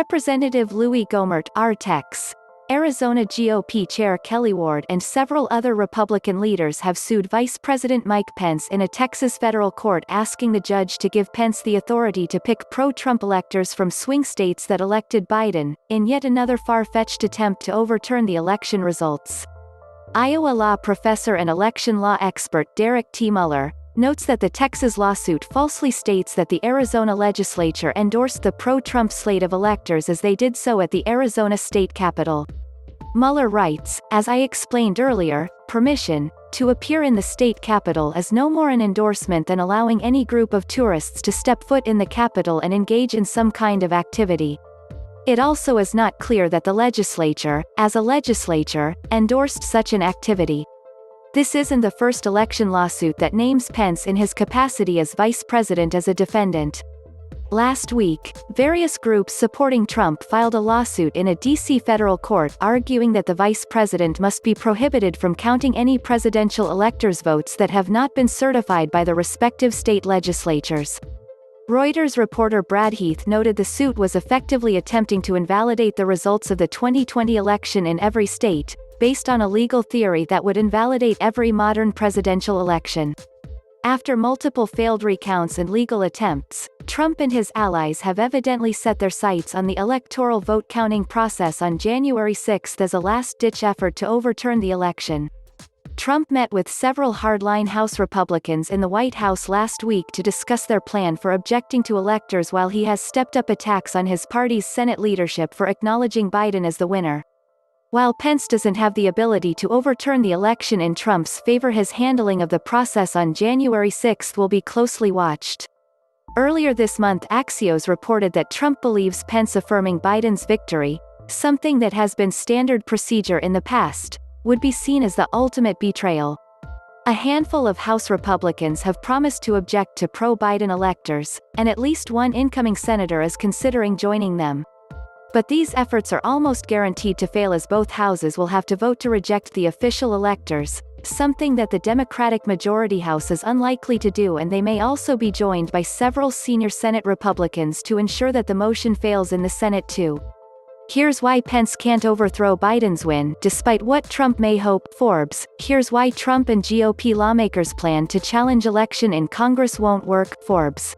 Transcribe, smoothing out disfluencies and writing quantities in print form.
Representative Louie Gohmert, R-Tex, Arizona GOP Chair Kelli Ward and several other Republican leaders have sued Vice President Mike Pence in a Texas federal court asking the judge to give Pence the authority to pick pro-Trump electors from swing states that elected Biden, in yet another far-fetched attempt to overturn the election results. Iowa law professor and election law expert Derek T. Muller notes that the Texas lawsuit falsely states that the Arizona legislature endorsed the pro-Trump slate of electors as they did so at the Arizona state capitol. Muller writes, "As I explained earlier, permission to appear in the state capitol is no more an endorsement than allowing any group of tourists to step foot in the capitol and engage in some kind of activity. It also is not clear that the legislature, as a legislature, endorsed such an activity." This isn't the first election lawsuit that names Pence in his capacity as vice president as a defendant. Last week, various groups supporting Trump filed a lawsuit in a D.C. federal court arguing that the vice president must be prohibited from counting any presidential electors' votes that have not been certified by the respective state legislatures. Reuters reporter Brad Heath noted the suit was effectively attempting to invalidate the results of the 2020 election in every state, based on a legal theory that would invalidate every modern presidential election. After multiple failed recounts and legal attempts, Trump and his allies have evidently set their sights on the electoral vote counting process on January 6 as a last-ditch effort to overturn the election. Trump met with several hardline House Republicans in the White House last week to discuss their plan for objecting to electors while he has stepped up attacks on his party's Senate leadership for acknowledging Biden as the winner. While Pence doesn't have the ability to overturn the election in Trump's favor, his handling of the process on January 6 will be closely watched. Earlier this month, Axios reported that Trump believes Pence affirming Biden's victory, something that has been standard procedure in the past, would be seen as the ultimate betrayal. A handful of House Republicans have promised to object to pro-Biden electors, and at least one incoming senator is considering joining them. But these efforts are almost guaranteed to fail as both houses will have to vote to reject the official electors, something that the Democratic majority House is unlikely to do, and they may also be joined by several senior Senate Republicans to ensure that the motion fails in the Senate too. Here's why Pence can't overthrow Biden's win, despite what Trump may hope. Forbes, here's why Trump and GOP lawmakers' plan to challenge election in Congress won't work. Forbes.